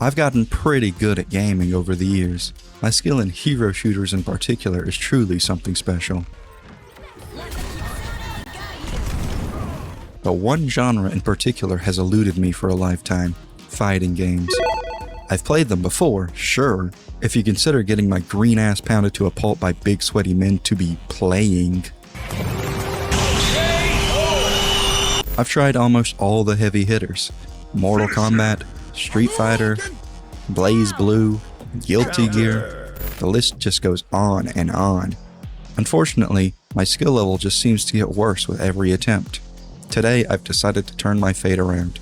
I've gotten pretty good at gaming over the years. My skill in hero shooters in particular is truly something special. But one genre in particular has eluded me for a lifetime: fighting games. I've played them before, sure, if you consider getting my green ass pounded to a pulp by big sweaty men to be playing. I've tried almost all the heavy hitters: Mortal Kombat, Street Fighter, Blaze Blue, Guilty Gear. The list just goes on and on. Unfortunately, my skill level just seems to get worse with every attempt. Today, I've decided to turn my fate around.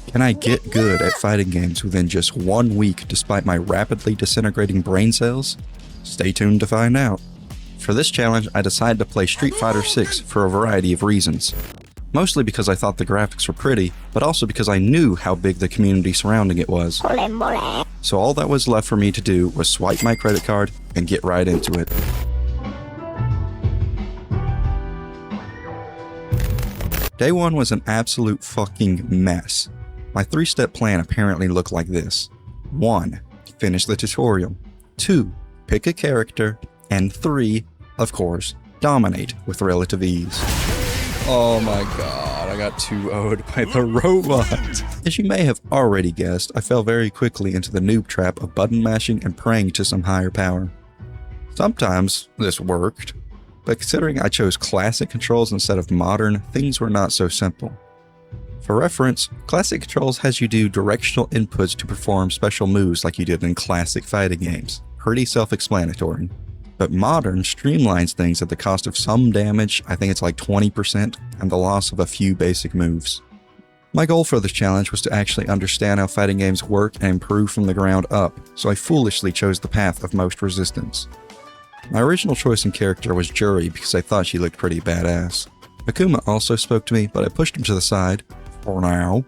Can I get good at fighting games within just 1 week despite my rapidly disintegrating brain cells? Stay tuned to find out. For this challenge, I decided to play Street Fighter 6 for a variety of reasons. Mostly because I thought the graphics were pretty, but also because I knew how big the community surrounding it was. So all that was left for me to do was swipe my credit card and get right into it. Day 1 was an absolute fucking mess. My 3-step plan apparently looked like this. 1. Finish the tutorial. 2. Pick a character. And 3. Of course, dominate with relative ease. Oh my god, I got 2-0'd by the robot. As you may have already guessed, I fell very quickly into the noob trap of button mashing and praying to some higher power. Sometimes this worked, but considering I chose classic controls instead of modern, things were not so simple. For reference, classic controls has you do directional inputs to perform special moves like you did in classic fighting games. Pretty self-explanatory. But modern streamlines things at the cost of some damage, I think it's like 20%, and the loss of a few basic moves. My goal for this challenge was to actually understand how fighting games work and improve from the ground up, so I foolishly chose the path of most resistance. My original choice in character was Juri because I thought she looked pretty badass. Akuma also spoke to me, but I pushed him to the side, for now.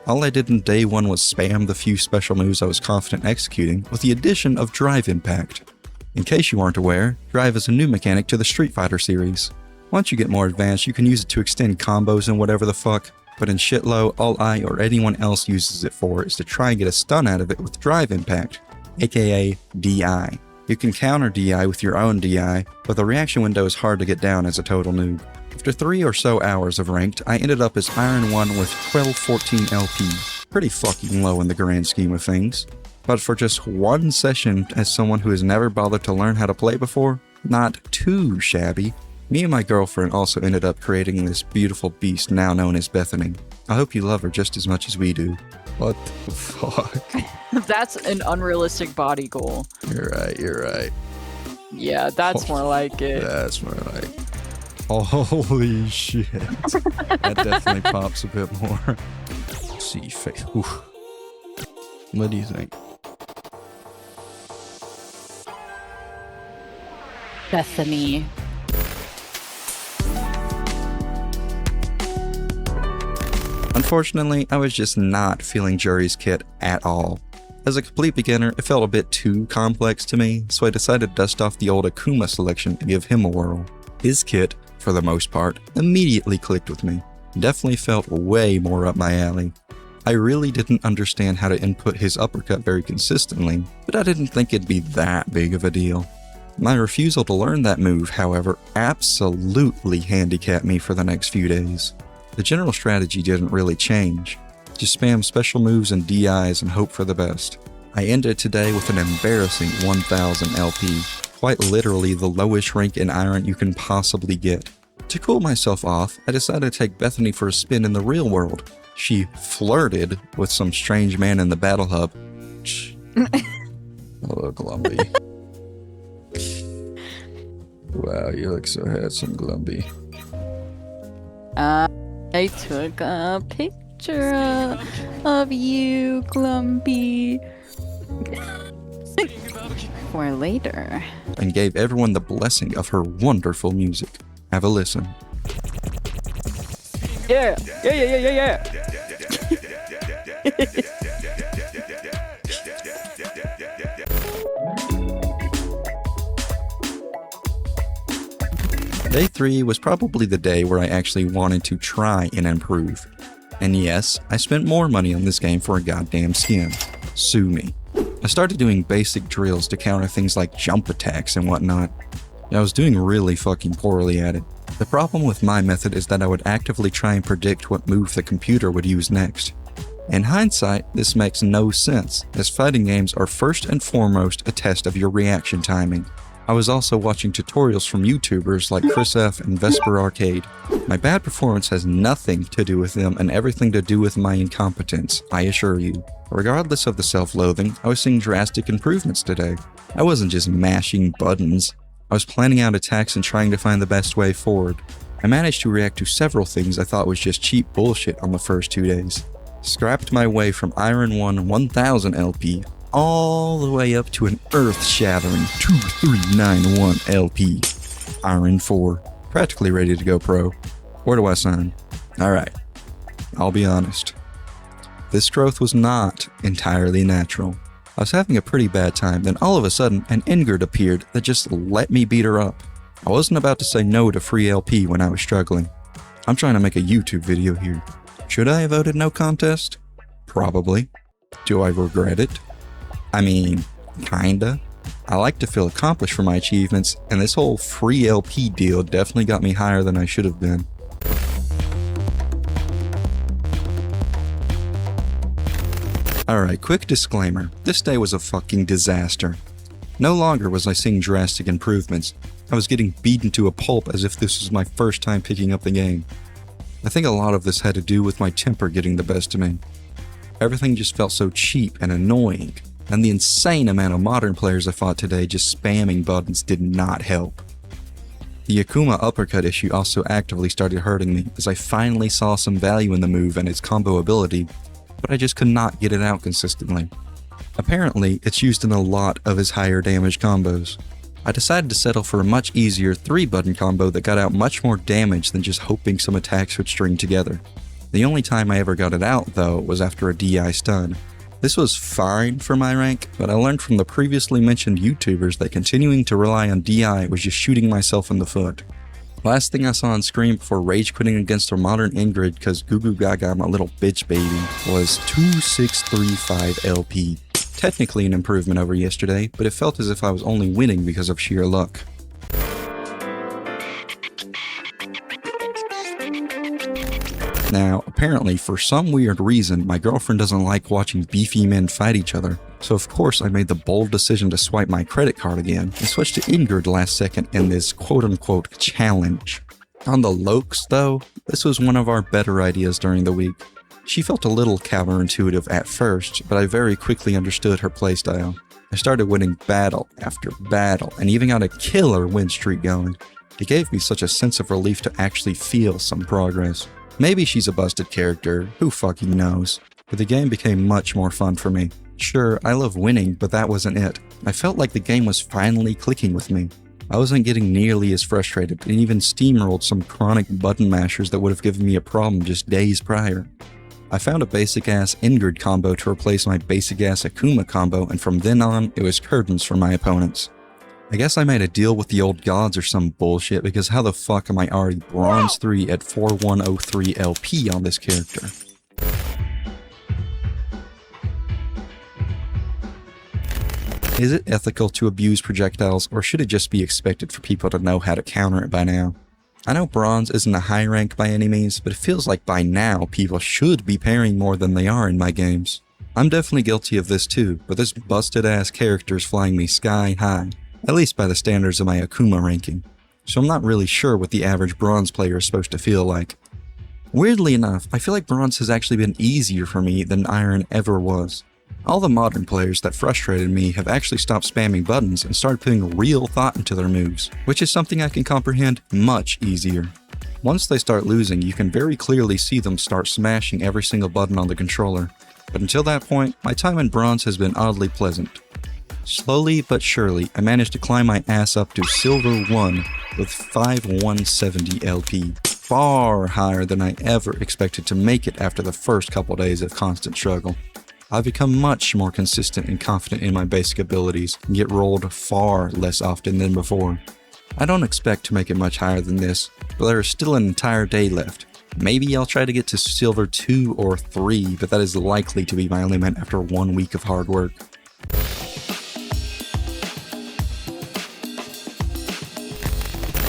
All I did in day 1 was spam the few special moves I was confident executing, with the addition of Drive Impact. In case you aren't aware, Drive is a new mechanic to the Street Fighter series. Once you get more advanced, you can use it to extend combos and whatever the fuck, but in shitlow, all I or anyone else uses it for is to try and get a stun out of it with Drive Impact, aka DI. You can counter DI with your own DI, but the reaction window is hard to get down as a total noob. After 3 or so hours of ranked, I ended up as Iron 1 with 1214 LP. Pretty fucking low in the grand scheme of things. But for just 1 session as someone who has never bothered to learn how to play before, not too shabby. Me and my girlfriend also ended up creating this beautiful beast now known as Bethany. I hope you love her just as much as we do. What the fuck? That's an unrealistic body goal. You're right. Yeah, that's more like it. That's more like it. Holy shit. That definitely pops a bit more. Let's see, face. Oof. What do you think? Bethany. Unfortunately, I was just not feeling Juri's kit at all. As a complete beginner, it felt a bit too complex to me, so I decided to dust off the old Akuma selection and give him a whirl. His kit, for the most part, immediately clicked with me. Definitely felt way more up my alley. I really didn't understand how to input his uppercut very consistently, but I didn't think it'd be that big of a deal. My refusal to learn that move, however, absolutely handicapped me for the next few days. The general strategy didn't really change. Just spam special moves and DIs and hope for the best. I ended today with an embarrassing 1000 LP, quite literally the lowest rank in Iron you can possibly get. To cool myself off, I decided to take Bethany for a spin in the real world. She flirted with some strange man in the battle hub. Hello, Glumby. Wow, you look so handsome, Glumby. I took a picture of you, Glumby. For later. And gave everyone the blessing of her wonderful music. Have a listen. Yeah. Day 3 was probably the day where I actually wanted to try and improve. And yes, I spent more money on this game for a goddamn skin. Sue me. I started doing basic drills to counter things like jump attacks and whatnot. I was doing really fucking poorly at it. The problem with my method is that I would actively try and predict what move the computer would use next. In hindsight, this makes no sense, as fighting games are first and foremost a test of your reaction timing. I was also watching tutorials from YouTubers like Chris F and Vesper Arcade. My bad performance has nothing to do with them and everything to do with my incompetence, I assure you. Regardless of the self-loathing, I was seeing drastic improvements today. I wasn't just mashing buttons. I was planning out attacks and trying to find the best way forward. I managed to react to several things I thought was just cheap bullshit on the first 2 days. Scrapped my way from Iron 1 1000 LP all the way up to an earth-shattering 2391 LP. Iron 4. Practically ready to go pro. Where do I sign? Alright, I'll be honest. This growth was not entirely natural. I was having a pretty bad time, then all of a sudden an Ingrid appeared that just let me beat her up. I wasn't about to say no to free LP when I was struggling. I'm trying to make a YouTube video here. Should I have voted no contest? Probably. Do I regret it? I mean, kinda. I like to feel accomplished for my achievements, and this whole free LP deal definitely got me higher than I should have been. Alright, quick disclaimer. This day was a fucking disaster. No longer was I seeing drastic improvements. I was getting beaten to a pulp as if this was my first time picking up the game. I think a lot of this had to do with my temper getting the best of me. Everything just felt so cheap and annoying, and the insane amount of modern players I fought today just spamming buttons did not help. The Akuma uppercut issue also actively started hurting me as I finally saw some value in the move and its combo ability, but I just could not get it out consistently. Apparently, it's used in a lot of his higher damage combos. I decided to settle for a much easier 3-button combo that got out much more damage than just hoping some attacks would string together. The only time I ever got it out, though, was after a DI stun. This was fine for my rank, but I learned from the previously mentioned YouTubers that continuing to rely on DI was just shooting myself in the foot. Last thing I saw on screen before rage quitting against a modern Ingrid cause Goo Goo Gaga my little bitch baby was 2635 LP. Technically an improvement over yesterday, but it felt as if I was only winning because of sheer luck. Now, apparently, for some weird reason, my girlfriend doesn't like watching beefy men fight each other, so of course I made the bold decision to swipe my credit card again and switch to Ingrid last second in this quote-unquote challenge. On the lokes, though, this was one of our better ideas during the week. She felt a little counterintuitive at first, but I very quickly understood her playstyle. I started winning battle after battle, and even got a killer win streak going. It gave me such a sense of relief to actually feel some progress. Maybe she's a busted character, who fucking knows, but the game became much more fun for me. Sure, I love winning, but that wasn't it. I felt like the game was finally clicking with me. I wasn't getting nearly as frustrated, and even steamrolled some chronic button mashers that would have given me a problem just days prior. I found a basic-ass Ingrid combo to replace my basic-ass Akuma combo, and from then on, it was curtains for my opponents. I guess I made a deal with the old gods or some bullshit, because how the fuck am I already Bronze 3 at 4103 LP on this character? Is it ethical to abuse projectiles, or should it just be expected for people to know how to counter it by now? I know bronze isn't a high rank by any means, but it feels like by now people should be parrying more than they are in my games. I'm definitely guilty of this too, but this busted ass character is flying me sky high, at least by the standards of my Akuma ranking, so I'm not really sure what the average bronze player is supposed to feel like. Weirdly enough, I feel like bronze has actually been easier for me than iron ever was. All the modern players that frustrated me have actually stopped spamming buttons and started putting real thought into their moves, which is something I can comprehend much easier. Once they start losing, you can very clearly see them start smashing every single button on the controller, but until that point, my time in bronze has been oddly pleasant. Slowly but surely, I managed to climb my ass up to silver 1 with 5170 LP, far higher than I ever expected to make it after the first couple days of constant struggle. I've become much more consistent and confident in my basic abilities and get rolled far less often than before. I don't expect to make it much higher than this, but there is still an entire day left. Maybe I'll try to get to silver 2 or 3, but that is likely to be my limit after 1 week of hard work.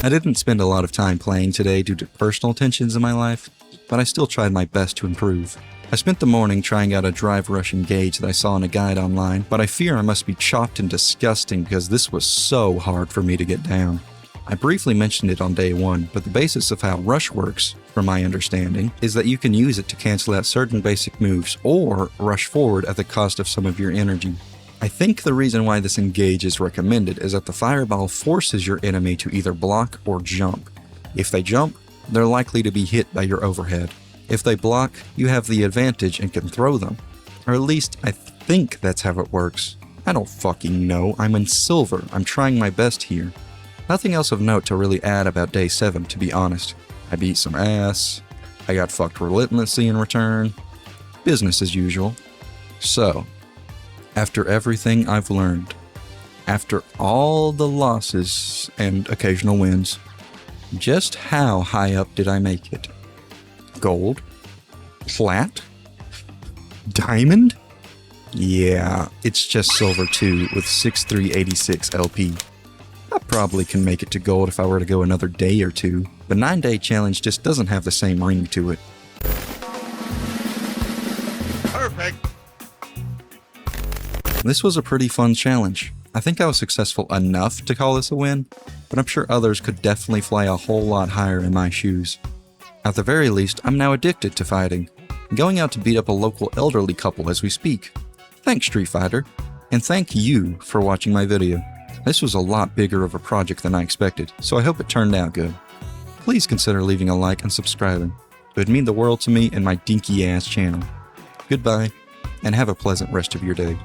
I didn't spend a lot of time playing today due to personal tensions in my life, but I still tried my best to improve. I spent the morning trying out a drive rush engage that I saw in a guide online, but I fear I must be chopped and disgusting because this was so hard for me to get down. I briefly mentioned it on day 1, but the basis of how rush works, from my understanding, is that you can use it to cancel out certain basic moves or rush forward at the cost of some of your energy. I think the reason why this engage is recommended is that the fireball forces your enemy to either block or jump. If they jump, they're likely to be hit by your overhead. If they block, you have the advantage and can throw them. Or at least I think that's how it works. I don't fucking know, I'm in silver, I'm trying my best here. Nothing else of note to really add about day 7, to be honest. I beat some ass, I got fucked relentlessly in return, business as usual. So, after everything I've learned, after all the losses and occasional wins, just how high up did I make it? Gold? Plat? Diamond? Yeah, it's just silver 2 with 6386 LP. I probably can make it to gold if I were to go another day or 2, but 9-day challenge just doesn't have the same ring to it. Perfect. This was a pretty fun challenge. I think I was successful enough to call this a win, but I'm sure others could definitely fly a whole lot higher in my shoes. At the very least, I'm now addicted to fighting, going out to beat up a local elderly couple as we speak. Thanks, Street Fighter, and thank you for watching my video. This was a lot bigger of a project than I expected, so I hope it turned out good. Please consider leaving a like and subscribing. It would mean the world to me and my dinky ass channel. Goodbye, and have a pleasant rest of your day.